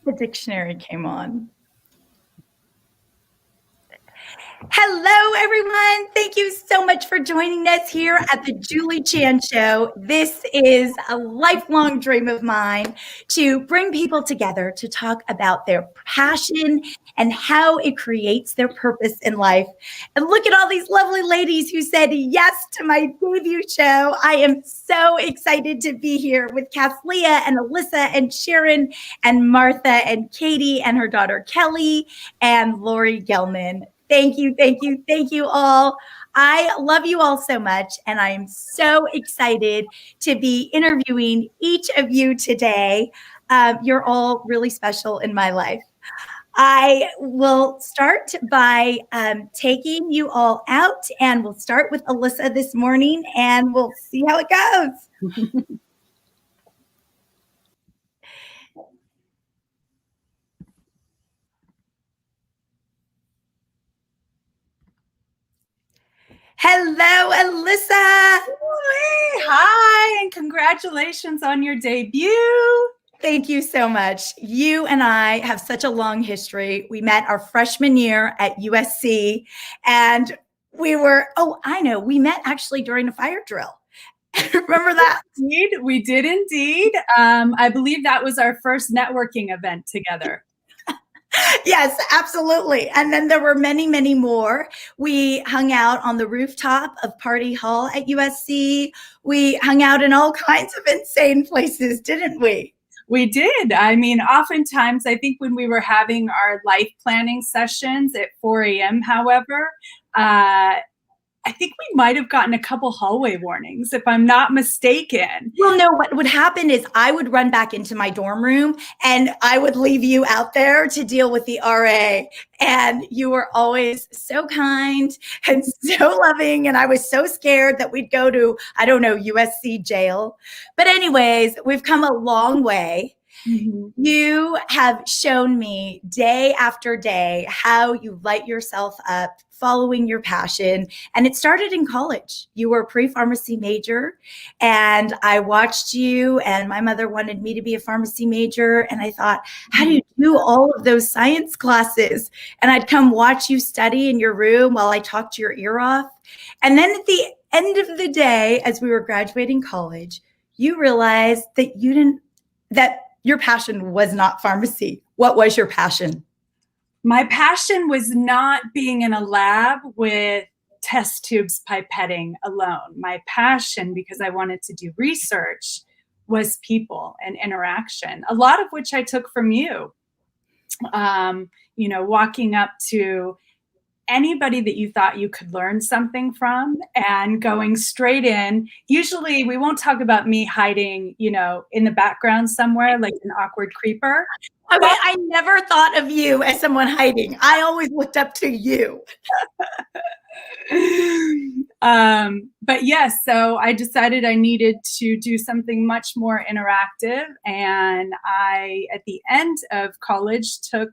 The dictionary came on. Hello, everyone. Thank you so much for joining us here at the Julie Chan Show. This is a lifelong dream of mine to bring people together to talk about their passion and how it creates their purpose in life. And look at all these lovely ladies who said yes to my debut show. I am so excited to be here with Leah and Alyssa and Sharon and Martha and Katie and her daughter Kelly and Laurie Gelman. Thank you all. I love you all so much, and I am so excited to be interviewing each of you today. You're all really special in my life. I will start by taking you all out, and we'll start with Alyssa this morning, and we'll see how it goes. Hello, Alyssa. Hi, and congratulations on your debut. Thank you so much. You and I have such a long history. We met our freshman year at USC, and we met actually during a fire drill. Remember that? We did indeed. I believe that was our first networking event together. Yes, absolutely. And then there were many, many more. We hung out on the rooftop of Party Hall at USC. We hung out in all kinds of insane places, didn't we? We did. I mean, oftentimes, I think when we were having our life planning sessions at 4 a.m., however, I think we might have gotten a couple hallway warnings, if I'm not mistaken. Well, no, what would happen is I would run back into my dorm room and I would leave you out there to deal with the RA. And you were always so kind and so loving. And I was so scared that we'd go to, USC jail. But anyways, we've come a long way. Mm-hmm. You have shown me day after day how you light yourself up following your passion. And it started in college. You were a pre-pharmacy major, and I watched you, and my mother wanted me to be a pharmacy major. And I thought, how do you do all of those science classes? And I'd come watch you study in your room while I talked your ear off. And then at the end of the day, as we were graduating college, you realized that your passion was not pharmacy. What was your passion? My passion was not being in a lab with test tubes pipetting alone. My passion, because I wanted to do research, was people and interaction, a lot of which I took from you. Walking up to anybody that you thought you could learn something from and going straight in. Usually we won't talk about me hiding, in the background somewhere like an awkward creeper. Okay, I never thought of you as someone hiding. I always looked up to you. But yes, so I decided I needed to do something much more interactive. And I, at the end of college, took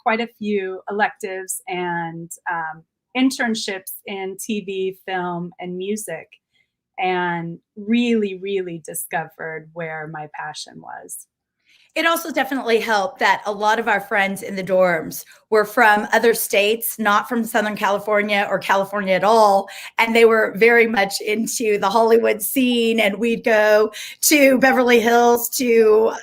quite a few electives and internships in TV, film, and music, and really, really discovered where my passion was. It also definitely helped that a lot of our friends in the dorms were from other states, not from Southern California or California at all. And they were very much into the Hollywood scene. And we'd go to Beverly Hills to,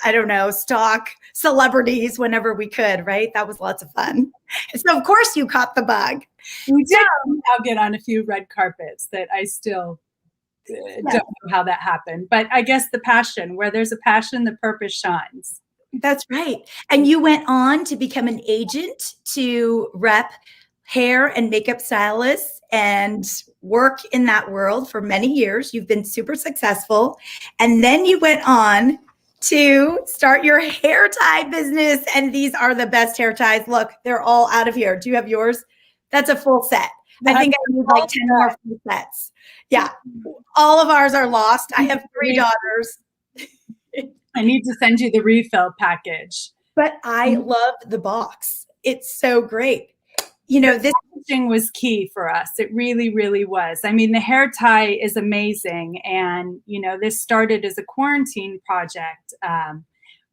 stalk celebrities whenever we could, right? That was lots of fun. So, of course, you caught the bug. We did now get on a few red carpets that I still don't know how that happened. But I guess the passion, where there's a passion, the purpose shines. That's right. And you went on to become an agent to rep hair and makeup stylists and work in that world for many years. You've been super successful. And then you went on to start your hair tie business. And these are the best hair ties. Look, they're all out of here. Do you have yours? That's a full set. I think I need like 10 more full sets. Yeah. All of ours are lost. I have 3 daughters. I need to send you the refill package. But I love the box. It's so great. This packaging was key for us. It really, really was. I mean, the hair tie is amazing. And, this started as a quarantine project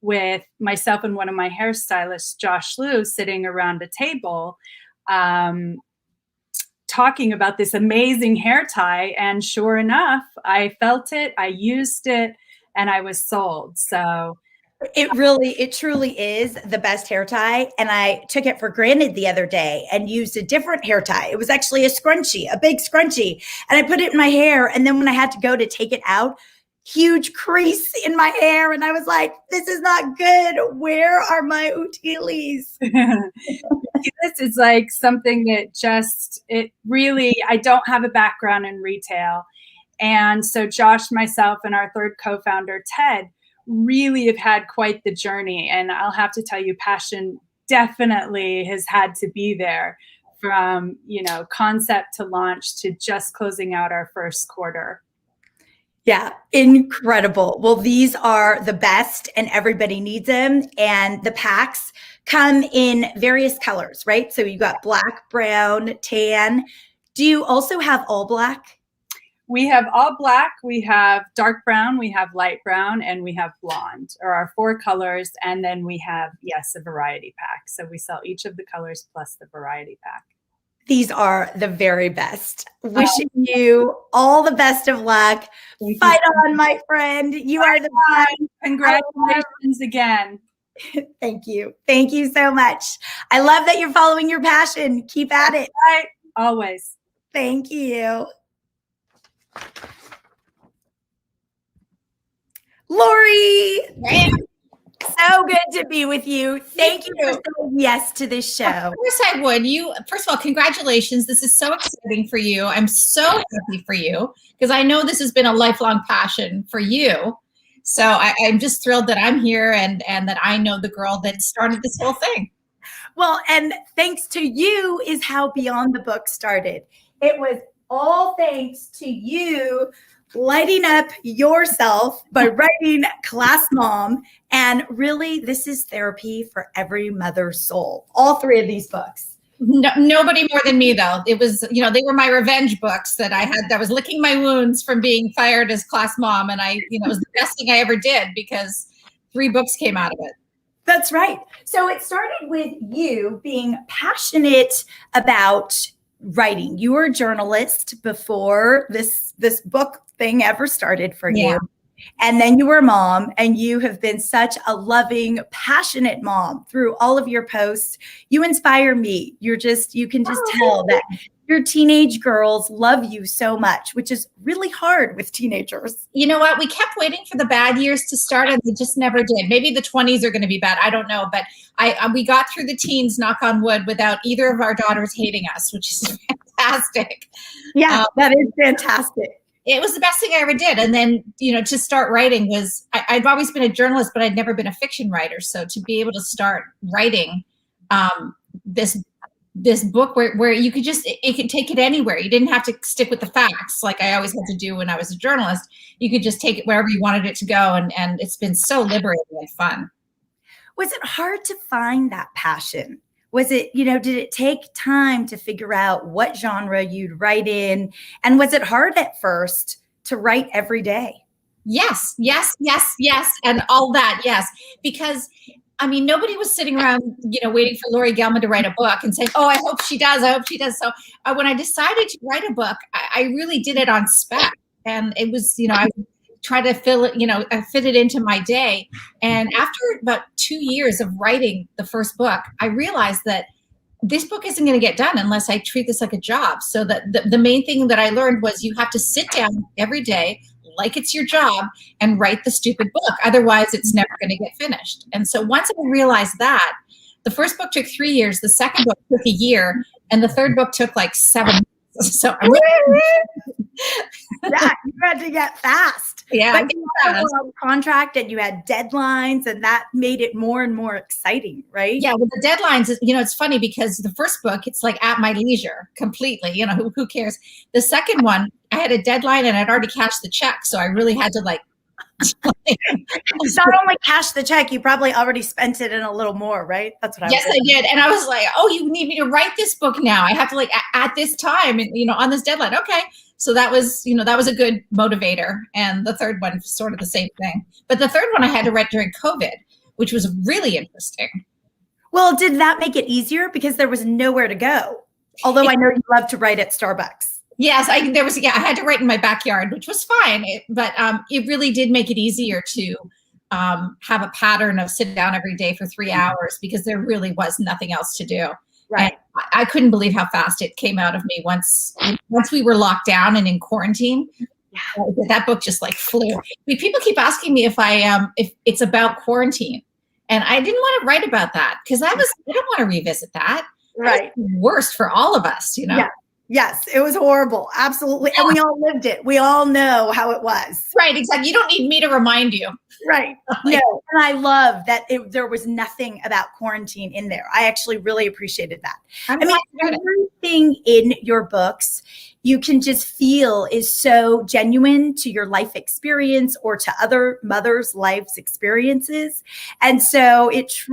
with myself and one of my hairstylists, Josh Liu, sitting around a table, talking about this amazing hair tie. And sure enough, I felt it, I used it, and I was sold. So it truly is the best hair tie. And I took it for granted the other day and used a different hair tie. It was actually a scrunchie, a big scrunchie. And I put it in my hair. And then when I had to go to take it out, huge crease in my hair. And I was like, this is not good. Where are my utilis? This is like something that I don't have a background in retail. And so Josh, myself, and our third co-founder, Ted, really have had quite the journey. And I'll have to tell you, passion definitely has had to be there from, concept to launch to just closing out our first quarter. Yeah, incredible. Well, these are the best and everybody needs them. And the packs come in various colors, right? So you got black, brown, tan. Do you also have all black? We have all black, we have dark brown, we have light brown, and we have blonde are our 4 colors. And then we have, a variety pack. So we sell each of the colors plus the variety pack. These are the very best. Wishing you all the best of luck. Fight on, my friend. You are the best. Congratulations again. Thank you. Thank you so much. I love that you're following your passion. Keep at it. Right. Always. Thank you. Laurie. Right. So good to be with you. Thank you for saying yes to this show. Of course I would. First of all, congratulations. This is so exciting for you. I'm so happy for you because I know this has been a lifelong passion for you. So I'm just thrilled that I'm here and that I know the girl that started this whole thing. Well, and thanks to you is how Beyond the Book started. It was all thanks to you lighting up yourself by writing Class Mom. And really, this is therapy for every mother's soul. All 3 of these books. No, nobody more than me, though. It was, they were my revenge books that I had. That was licking my wounds from being fired as Class Mom. And it was the best thing I ever did because 3 books came out of it. That's right. So it started with you being passionate about writing. You were a journalist before this book thing ever started for you. And then you were a mom, and you have been such a loving, passionate mom through all of your posts. You inspire me. You can just tell that your teenage girls love you so much, which is really hard with teenagers. You know what? We kept waiting for the bad years to start, and they just never did. Maybe the 20s are going to be bad. I don't know. But we got through the teens, knock on wood, without either of our daughters hating us, which is fantastic. Yeah, that is fantastic. It was the best thing I ever did. And then, to start writing was, I'd always been a journalist, but I'd never been a fiction writer. So to be able to start writing this book where you could it could take it anywhere. You didn't have to stick with the facts like I always had to do when I was a journalist. You could just take it wherever you wanted it to go. And it's been so liberating and fun. Was it hard to find that passion? Was it, did it take time to figure out what genre you'd write in? And was it hard at first to write every day? Yes. And all that. Yes. Because nobody was sitting around, waiting for Laurie Gelman to write a book and saying, oh, I hope she does. So when I decided to write a book, I really did it on spec. And it was, I would try to fit it into my day. And after about 2 years of writing the first book, I realized that this book isn't going to get done unless I treat this like a job. So that the main thing that I learned was you have to sit down every day like it's your job and write the stupid book. Otherwise, it's never going to get finished. And so once I realized that, the first book took 3 years, the second book took a year, and the third book took like 7 months. So I'm yeah, you had to get fast. Yeah, but you had a contract and you had deadlines, and that made it more and more exciting, right? Yeah, with the deadlines, it's funny because the first book, it's like at my leisure completely. Who cares? The second one, I had a deadline and I'd already cashed the check, so I really had to not only cash the check, you probably already spent it in a little more, right? That's what I Yes, I did. And I was like, oh, you need me to write this book now. I have to at this time and, on this deadline. Okay. So that was a good motivator. And the third one, sort of the same thing. But the third one I had to write during COVID, which was really interesting. Well, did that make it easier because there was nowhere to go? Although I know you love to write at Starbucks. Yes, I had to write in my backyard, which was fine. But it really did make it easier to have a pattern of sit down every day for 3 hours because there really was nothing else to do. Right. And I couldn't believe how fast it came out of me once we were locked down and in quarantine. Yeah. That book just like flew. I mean, people keep asking me if it's about quarantine, and I didn't want to write about that because I don't want to revisit that. Right. That was the worst for all of us, you know. Yeah. Yes, it was horrible. Absolutely. And we all lived it. We all know how it was. Right, exactly. You don't need me to remind you. Right. No, and I love that there was nothing about quarantine in there. I actually really appreciated that. I mean, everything in your books you can just feel is so genuine to your life experience or to other mothers' life's experiences. And so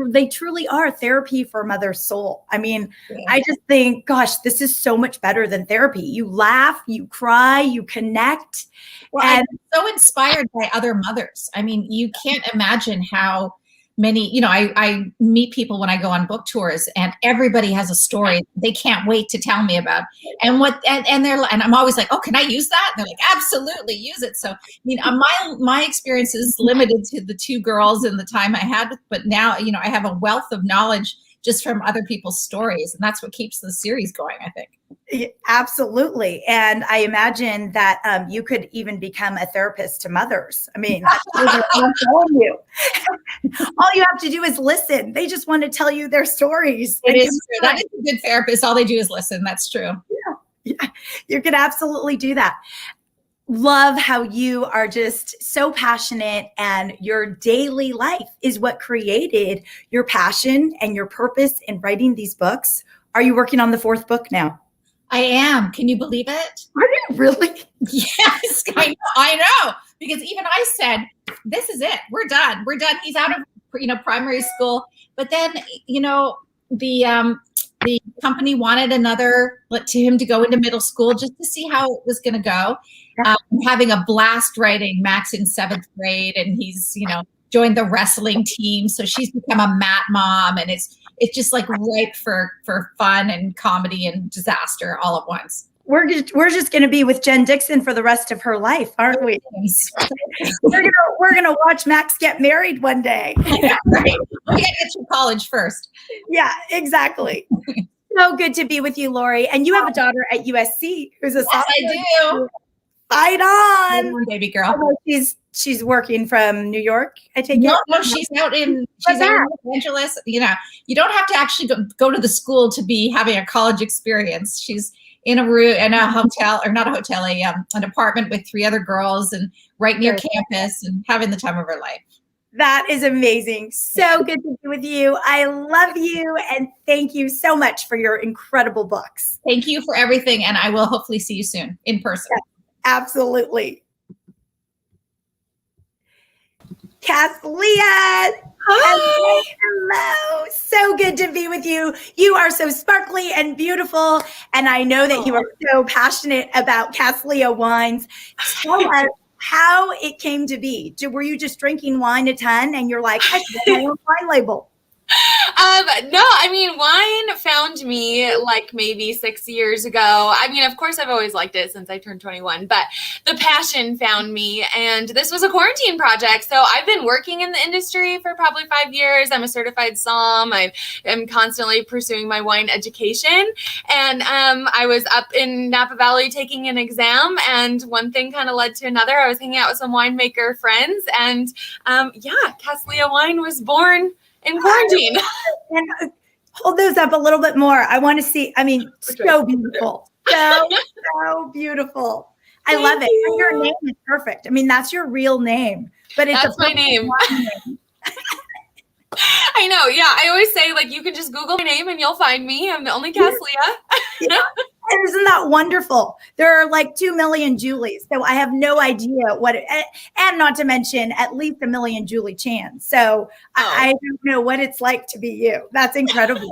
they truly are therapy for a mother's soul. I mean, I just think, gosh, this is so much better than therapy. You laugh, you cry, you connect. Well, I'm so inspired by other mothers. I mean, you can't imagine how many, I meet people when I go on book tours and everybody has a story they can't wait to tell me about. And I'm always like, oh, can I use that? And they're like, absolutely, use it. So, I mean, my experience is limited to the 2 girls and the time I had, but now, I have a wealth of knowledge just from other people's stories. And that's what keeps the series going, I think. Absolutely. And I imagine that you could even become a therapist to mothers. I mean, I'm telling you, all you have to do is listen. They just want to tell you their stories. It is true. That is a good therapist. All they do is listen. That's true. Yeah. You could absolutely do that. Love how you are just so passionate and your daily life is what created your passion and your purpose in writing these books. Are you working on the 4th book now? I am. Can you believe it? Are you really? Yes, I know. Because even I said, this is it. We're done. We're done. He's out of primary school. But then, the company wanted him to go into middle school just to see how it was going to go. Having a blast writing. Max in 7th grade, and he's joined the wrestling team, so she's become a mat mom, and it's just like ripe for fun and comedy and disaster all at once. We're just going to be with Jen Dixon for the rest of her life, aren't we? we're gonna watch Max get married one day. Right. We got to get to college first. Yeah, exactly. So good to be with you, Laurie. And you have a daughter at USC who's a sophomore. I do. Fight on, baby girl. She's working from New York, I take it? No, she's out in Los Angeles. You don't have to actually go to the school to be having a college experience. She's in a room, in a hotel, or not a hotel, an apartment with 3 other girls and right near campus and having the time of her life. That is amazing. So good to be with you. I love you. And thank you so much for your incredible books. Thank you for everything. And I will hopefully see you soon in person. Yes, absolutely. Leah. Hi. Hello. So good to be with you. You are so sparkly and beautiful. And I know that you are so passionate about Leah wines. Tell us how it came to be. Were you just drinking wine a ton and you're like, I should get my own wine label? No, I mean, wine found me like maybe 6 years ago. I mean, of course, I've always liked it since I turned 21, but the passion found me, and this was a quarantine project. So I've been working in the industry for probably 5 years. I'm a certified somm. I am constantly pursuing my wine education, and I was up in Napa Valley taking an exam, and one thing kind of led to another. I was hanging out with some winemaker friends, and Leah Wine was born in quarantine. And hold those up a little bit more. I want to see. I mean, so beautiful. So beautiful. I love it. And your name is perfect. I mean, that's your real name. But that's my name. I know. Yeah. I always say, like, you can just Google my name and you'll find me. I'm the only Leah. Yeah. And isn't that wonderful? There are like 2 million Julies. So I have no idea and not to mention at least 1 million Julie Chan. So I don't know what it's like to be you. That's incredible.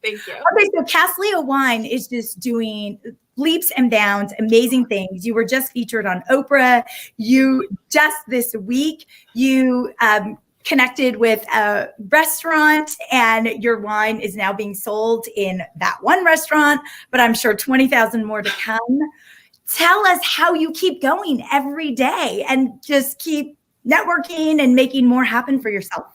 Thank you. Okay. So Leah Wine is just doing leaps and bounds, amazing things. You were just featured on Oprah. You just this week, you connected with a restaurant, and your wine is now being sold in that one restaurant, but I'm sure 20,000 more to come. Tell us how you keep going every day and just keep networking and making more happen for yourself.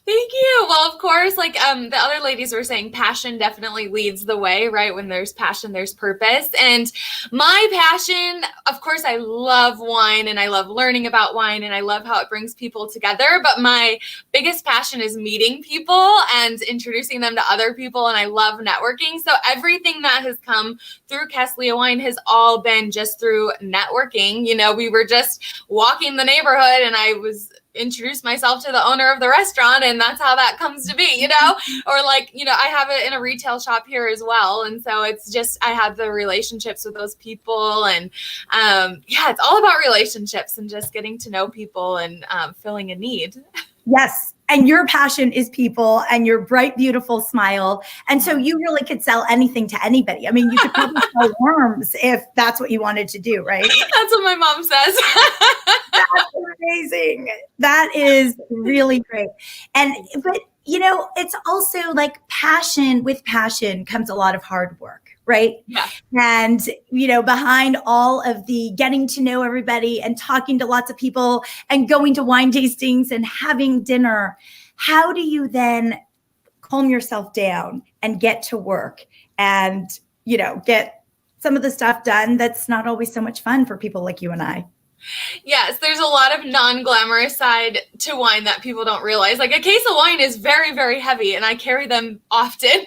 Thank you. Well, of course, like the other ladies were saying, passion definitely leads the way, right? When there's passion, there's purpose. And my passion, of course, I love wine and I love learning about wine and I love how it brings people together. But my biggest passion is meeting people and introducing them to other people. And I love networking. So everything that has come through Leah Wine has all been just through networking. You know, we were just walking the neighborhood and I was introduce myself to the owner of the restaurant, and that's how that comes to be, you know. Or like, you know, I have it in a retail shop here as well, and so it's just I have the relationships with those people, and yeah, it's all about relationships and just getting to know people and filling a need. Yes. And your passion is people and your bright, beautiful smile. And so you really could sell anything to anybody. I mean, you could probably sell worms if that's what you wanted to do, right? That's what my mom says. That's amazing. That is really great. But you know, it's also like passion. With passion comes a lot of hard work, right? Yeah. And, you know, behind all of the getting to know everybody and talking to lots of people and going to wine tastings and having dinner, how do you then calm yourself down and get to work and, you know, get some of the stuff done that's not always so much fun for people like you and I? Yes, there's a lot of non-glamorous side to wine that people don't realize. Like a case of wine is very, very heavy and I carry them often,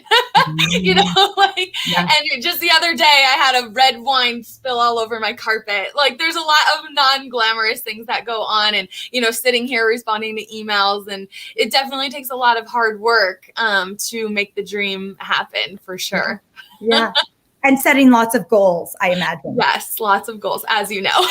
you know, like, yeah. And just the other day I had a red wine spill all over my carpet. Like there's a lot of non-glamorous things that go on and, you know, sitting here responding to emails, and it definitely takes a lot of hard work to make the dream happen for sure. Yeah. And setting lots of goals, I imagine. Yes, lots of goals, as you know.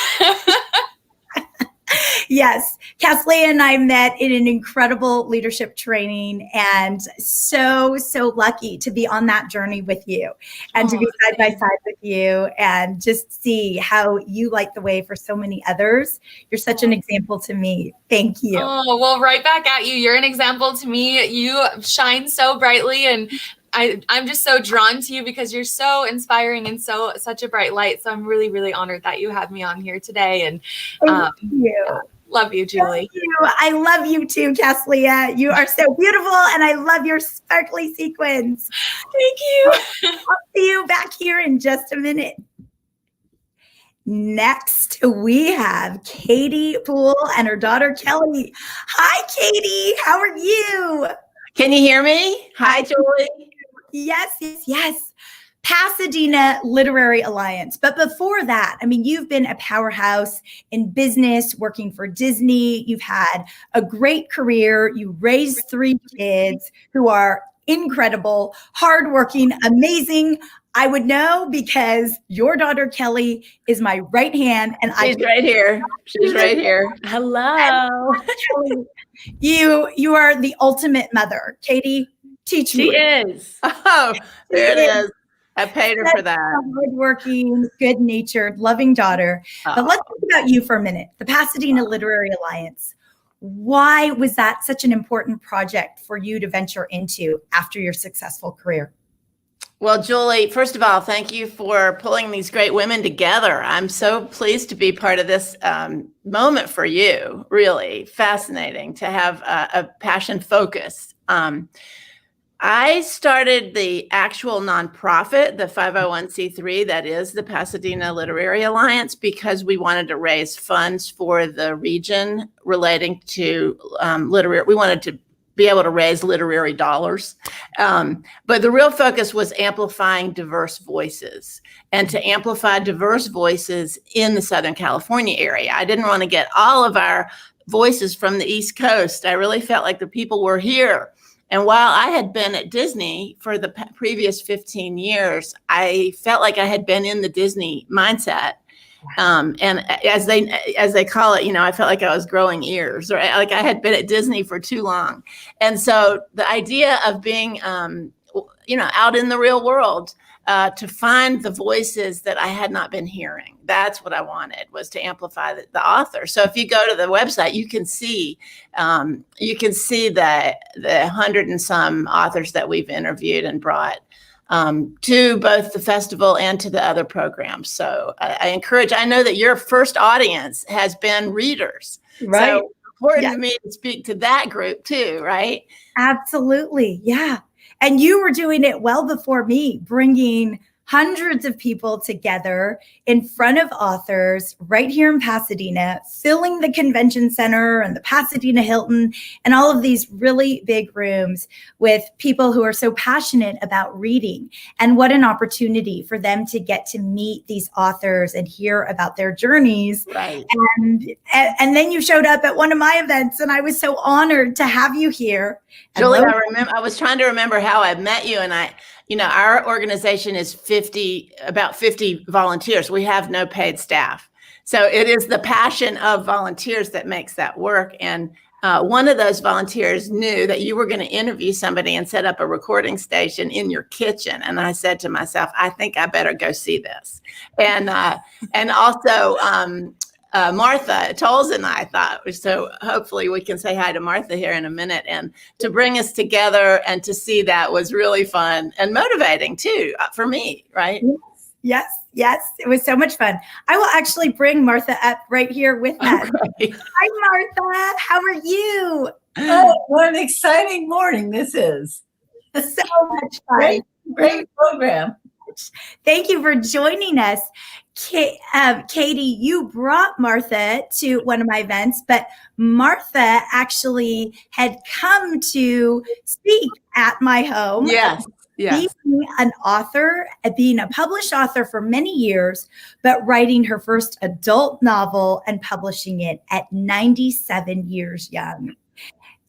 Yes. Leah and I met in an incredible leadership training, and so lucky to be on that journey with you and to be side by side with you and just see how you light the way for so many others. You're such an example to me. Thank you. Oh, well, right back at you. You're an example to me. You shine so brightly, and I'm just so drawn to you because you're so inspiring and such a bright light. So I'm really, really honored that you have me on here today. And thank you. Love you, Julie. Thank you. I love you too, Leah. You are so beautiful, and I love your sparkly sequins. Thank you. I'll see you back here in just a minute. Next, we have Katie Poole and her daughter, Kelly. Hi, Katie. How are you? Can you hear me? Hi, Julie. Yes. Pasadena Literary Alliance. But before that, I mean, you've been a powerhouse in business, working for Disney. You've had a great career. You raised 3 kids who are incredible, hardworking, amazing. I would know because your daughter, Kelly, is my right hand. And she's right here. She's right here. Hello. You are the ultimate mother. Katie, teach me. She is. Oh, there it is. I paid her for that. Hardworking, good-natured, loving daughter. Oh. But let's talk about you for a minute. The Pasadena Literary Alliance. Why was that such an important project for you to venture into after your successful career? Well, Julie, first of all, thank you for pulling these great women together. I'm so pleased to be part of this moment for you. Really fascinating to have a passion focus. I started the actual nonprofit, the 501c3, that is the Pasadena Literary Alliance, because we wanted to raise funds for the region relating to literary. We wanted to be able to raise literary dollars. But the real focus was amplifying diverse voices and to amplify diverse voices in the Southern California area. I didn't want to get all of our voices from the East Coast. I really felt like the people were here. And while I had been at Disney for the previous 15 years, I felt like I had been in the Disney mindset. And as they call it, you know, I felt like I was growing ears, or like I had been at Disney for too long. And so the idea of being, you know, out in the real world to find the voices that I had not been hearing. That's what I wanted, was to amplify the author. So if you go to the website, you can see the 100 and some authors that we've interviewed and brought to both the festival and to the other programs. So I encourage, I know that your first audience has been readers. Right. So important to me to speak to that group too, right? Absolutely. Yeah. And you were doing it well before me, bringing hundreds of people together in front of authors right here in Pasadena, filling the convention center and the Pasadena Hilton and all of these really big rooms with people who are so passionate about reading. And what an opportunity for them to get to meet these authors and hear about their journeys. Right. And then you showed up at one of my events, and I was so honored to have you here. Julie, I was trying to remember how I met you, and our organization is about 50 volunteers. We have no paid staff. So it is the passion of volunteers that makes that work. And one of those volunteers knew that you were going to interview somebody and set up a recording station in your kitchen. And I said to myself, I think I better go see this. And also, Martha Tolles and I thought, so hopefully we can say hi to Martha here in a minute, and to bring us together and to see that was really fun and motivating too, for me, right? Yes. It was so much fun. I will actually bring Martha up right here with us. Okay. Hi, Martha. How are you? Oh, what an exciting morning this is. So much fun. Great program. Thank you for joining us. Katie, you brought Martha to one of my events, but Martha actually had come to speak at my home. Yes. Being an author, being a published author for many years, but writing her first adult novel and publishing it at 97 years young.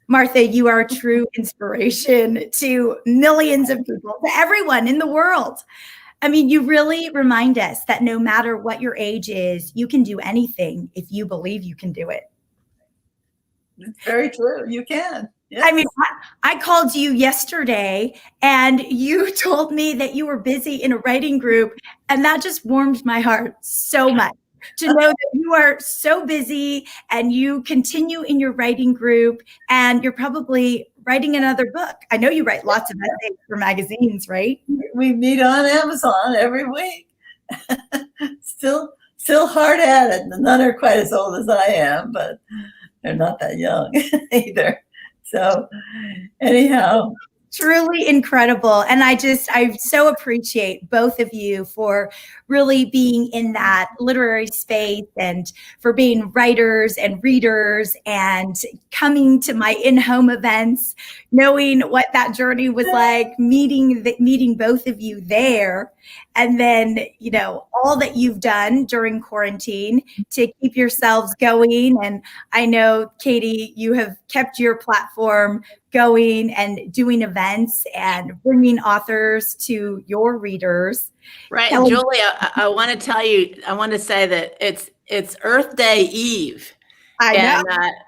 Martha, you are a true inspiration to millions of people, to everyone in the world. I mean, you really remind us that no matter what your age is, you can do anything if you believe you can do it. It's very true. You can. Yes. I mean, I called you yesterday and you told me that you were busy in a writing group, and that just warmed my heart so much to know that you are so busy and you continue in your writing group, and you're probably writing another book. I know you write lots of essays for magazines, right? We meet on Amazon every week. Still hard at it. None are quite as old as I am, but they're not that young either. So anyhow. Truly incredible. And I so appreciate both of you for really being in that literary space, and for being writers and readers and coming to my in-home events, knowing what that journey was like, meeting both of you there. And then, all that you've done during quarantine to keep yourselves going. And I know, Katie, you have kept your platform going and doing events and bringing authors to your readers. Right. And Julie, I want to tell you, I want to say that it's Earth Day Eve. And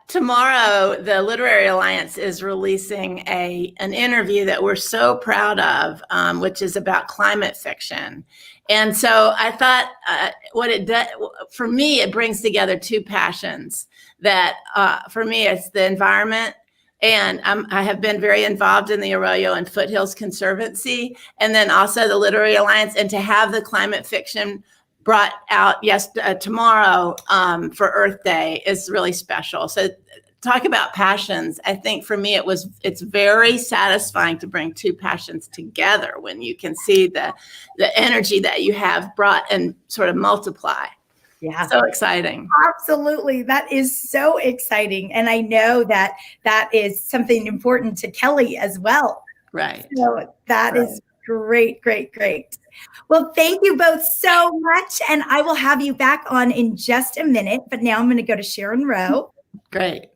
tomorrow, the Literary Alliance is releasing an interview that we're so proud of, which is about climate fiction. And so I thought what it does, for me, it brings together two passions that for me, it's the environment. And I have been very involved in the Arroyo and Foothills Conservancy, and then also the Literary Alliance, and to have the climate fiction brought out tomorrow for Earth Day is really special. So talk about passions. I think for me, it's very satisfying to bring two passions together when you can see the energy that you have brought and sort of multiply. Yeah. So exciting. Absolutely. That is so exciting. And I know that is something important to Kelly as well. Right. So that is great. Well, thank you both so much. And I will have you back on in just a minute. But now I'm going to go to Sharon Rowe. Great.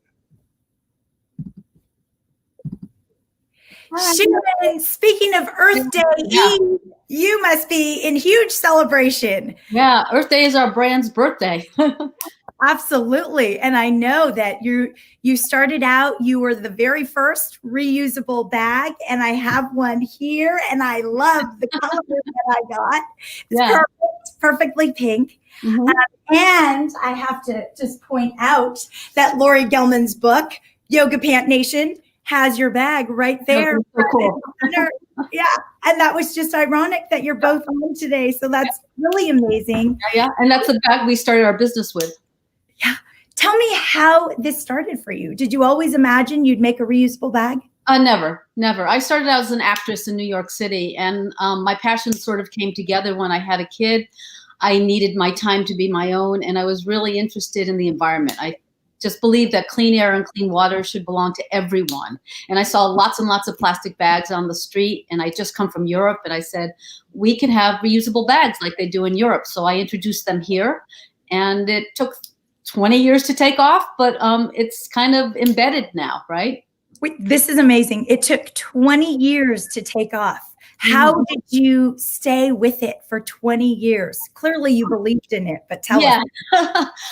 Sharon, speaking of Earth Day Eve, you must be in huge celebration. Yeah, Earth Day is our brand's birthday. Absolutely. And I know that you started out, you were the very first reusable bag, and I have one here, and I love the color that I got. It's Yeah. perfectly pink. Mhm. And I have to just point out that Laurie Gelman's book, Yoga Pant Nation, has your bag right there. So cool. Yeah. And that was just ironic that you're both on today. So that's really amazing. Yeah. And that's the bag we started our business with. Yeah. Tell me how this started for you. Did you always imagine you'd make a reusable bag? Never. I started out as an actress in New York City, and my passion sort of came together when I had a kid. I needed my time to be my own, and I was really interested in the environment. I just believed that clean air and clean water should belong to everyone. And I saw lots and lots of plastic bags on the street, and I just come from Europe, and I said, we can have reusable bags like they do in Europe. So I introduced them here, and it took 20 years to take off, but it's kind of embedded now, right? Wait, this is amazing. It took 20 years to take off. How did you stay with it for 20 years? Clearly you believed in it, but tell us.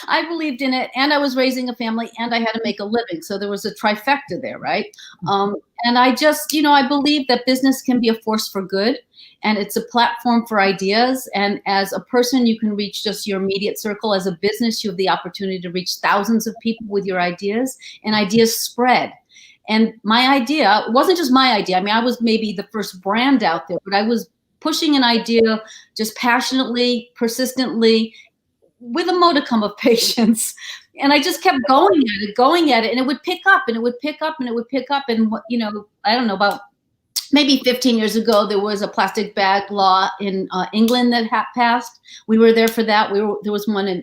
I believed in it, and I was raising a family, and I had to make a living. So there was a trifecta there, right? And I just, I believe that business can be a force for good, and it's a platform for ideas. And as a person, you can reach just your immediate circle. As a business, you have the opportunity to reach thousands of people with your ideas, and ideas spread. And my idea wasn't just my idea. I mean, I was maybe the first brand out there, but I was pushing an idea just passionately, persistently, with a modicum of patience. And I just kept going at it, and it would pick up, and it would pick up, and it would pick up. And, I don't know, about maybe 15 years ago, there was a plastic bag law in England that passed. We were there for that. There was one in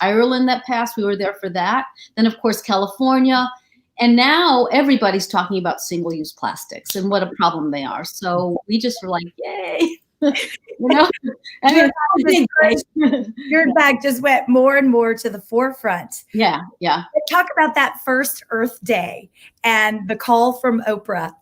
Ireland that passed. We were there for that. Then, of course, California. And now everybody's talking about single-use plastics and what a problem they are. So we just were like, yay. Your bag just went more and more to the forefront. Yeah. Talk about that first Earth Day and the call from Oprah.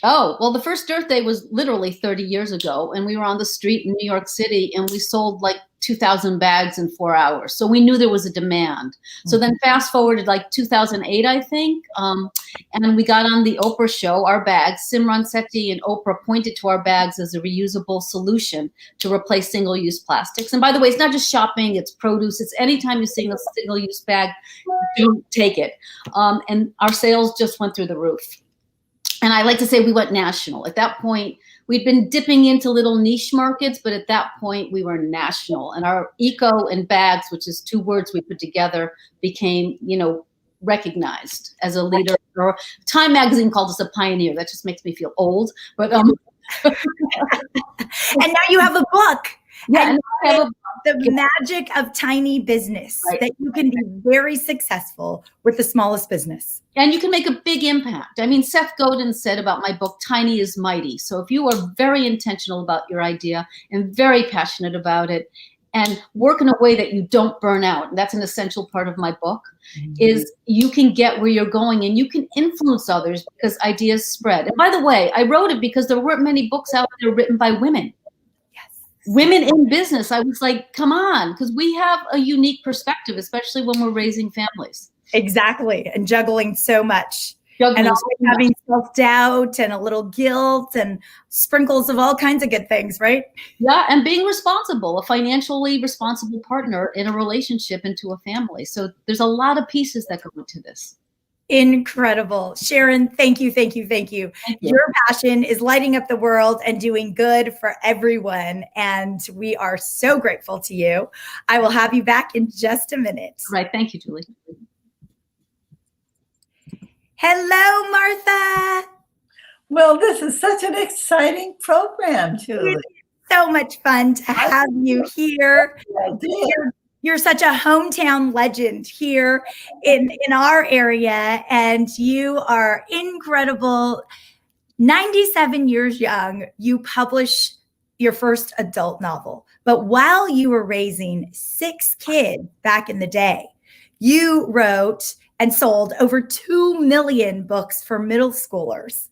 Oh, well, the first Earth Day was literally 30 years ago, and we were on the street in New York City, and we sold like 2,000 bags in 4 hours. So we knew there was a demand. So then fast forwarded like 2008, I think, and we got on the Oprah show, our bags. Simran Sethi and Oprah pointed to our bags as a reusable solution to replace single-use plastics. And by the way, it's not just shopping, it's produce. It's anytime you're seeing a single-use bag, don't take it. And our sales just went through the roof. And I like to say we went national. At that point, we'd been dipping into little niche markets, but at that point we were national. And our eco and bags, which is two words we put together, became, recognized as a leader. Or Time magazine called us a pioneer. That just makes me feel old. But and now you have a book. Yeah, and I have the magic of tiny business, right? That you can be very successful with the smallest business. And you can make a big impact. I mean, Seth Godin said about my book, tiny is mighty. So if you are very intentional about your idea and very passionate about it and work in a way that you don't burn out, and that's an essential part of my book, is you can get where you're going and you can influence others because ideas spread. And by the way, I wrote it because there weren't many books out there written by women. Women in business. I was like, come on, because we have a unique perspective, especially when we're raising families. Exactly. And juggling so much. And always having self-doubt and a little guilt and sprinkles of all kinds of good things, right? Yeah. And being responsible, a financially responsible partner in a relationship into a family. So there's a lot of pieces that go into this. Incredible. Sharon, thank you. Your passion is lighting up the world and doing good for everyone. And we are so grateful to you. I will have you back in just a minute. Right. Thank you, Julie. Hello, Martha. Well, this is such an exciting program, Julie. It's so much fun to have you here. You're such a hometown legend here in our area, and you are incredible. 97 years young, you published your first adult novel. But while you were raising 6 kids back in the day, you wrote and sold over 2 million books for middle schoolers.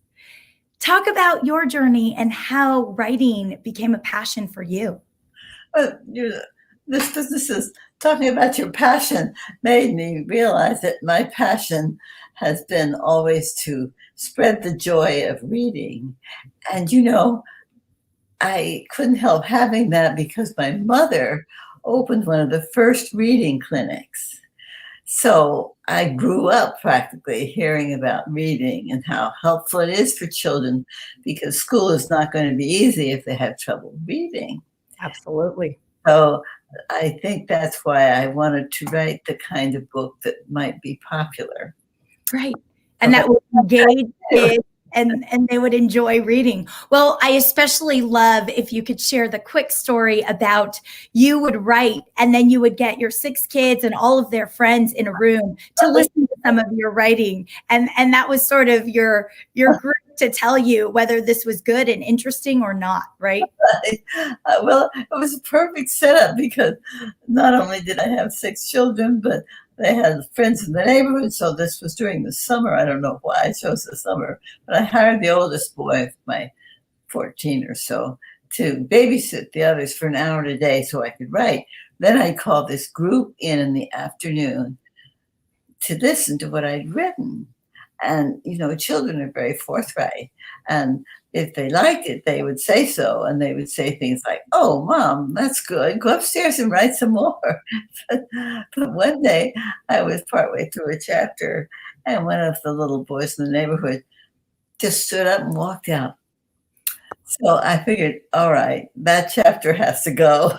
Talk about your journey and how writing became a passion for you. Well, this business is talking about your passion made me realize that my passion has been always to spread the joy of reading. And, I couldn't help having that because my mother opened one of the first reading clinics. So I grew up practically hearing about reading and how helpful it is for children, because school is not going to be easy if they have trouble reading. Absolutely. So I think that's why I wanted to write the kind of book that might be popular. Right. And that would engage kids and they would enjoy reading. Well, I especially love if you could share the quick story about you would write and then you would get your 6 kids and all of their friends in a room to listen to some of your writing. And that was sort of your group to tell you whether this was good and interesting or not, right? Well, it was a perfect setup because not only did I have 6 children, but they had friends in the neighborhood. So this was during the summer. I don't know why I chose the summer, but I hired the oldest boy, my 14 or so, to babysit the others for an hour a day so I could write. Then I called this group in the afternoon to listen to what I'd written. And, children are very forthright. And if they liked it, they would say so. And they would say things like, "Oh, Mom, that's good. Go upstairs and write some more." But one day I was partway through a chapter and one of the little boys in the neighborhood just stood up and walked out. So I figured, all right, that chapter has to go.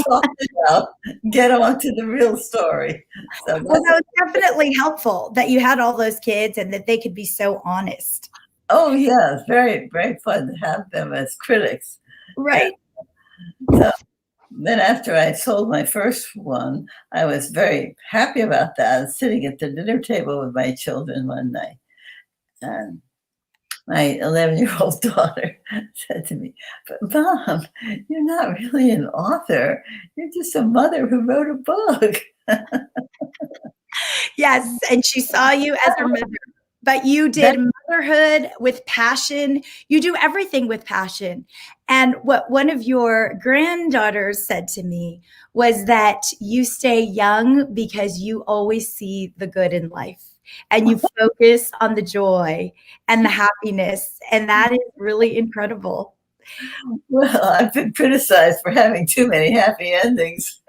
Talk it out, get on to the real story. So well, that was definitely helpful that you had all those kids and that they could be so honest. Oh, yeah, it's very, very fun to have them as critics. Right. So then after I sold my first one, I was very happy about that, sitting at the dinner table with my children one night. And my 11-year-old daughter said to me, "But Mom, you're not really an author. You're just a mother who wrote a book." Yes, and she saw you as her mother. But you did motherhood with passion. You do everything with passion. And what one of your granddaughters said to me was that you stay young because you always see the good in life and you focus on the joy and the happiness. And that is really incredible. Well, I've been criticized for having too many happy endings.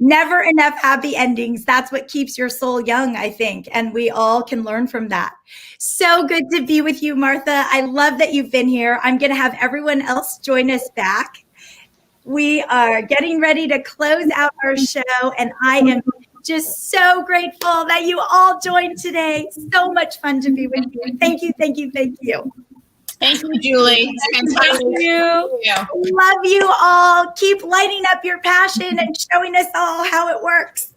Never enough happy endings. That's what keeps your soul young, I think. And we all can learn from that. So good to be with you, Martha. I love that you've been here. I'm going to have everyone else join us back. We are getting ready to close out our show. And I am just so grateful that you all joined today. So much fun to be with you. Thank you, thank you, thank you. Thank you, Julie. It's fantastic. Thank you. Love you all. Keep lighting up your passion and showing us all how it works.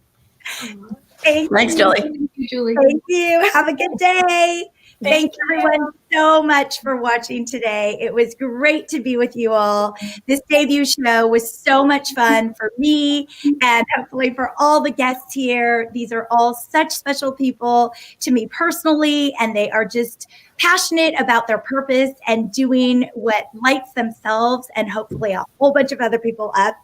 Thanks, Julie. Thank you, Julie. Thank you. Have a good day. Thank you everyone so much for watching today. It was great to be with you all. This debut show was so much fun for me and hopefully for all the guests here. These are all such special people to me personally, and they are just passionate about their purpose and doing what lights themselves and hopefully a whole bunch of other people up.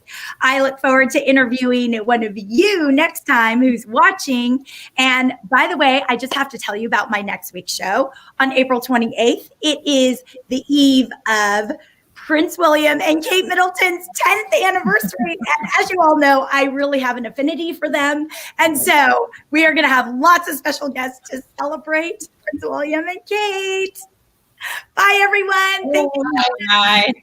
I look forward to interviewing one of you next time who's watching. And by the way, I just have to tell you about my next week's show on April 28th. It is the eve of Prince William and Kate Middleton's 10th anniversary. And as you all know, I really have an affinity for them. And so we are going to have lots of special guests to celebrate Prince William and Kate. Bye, everyone. Thank you. Bye.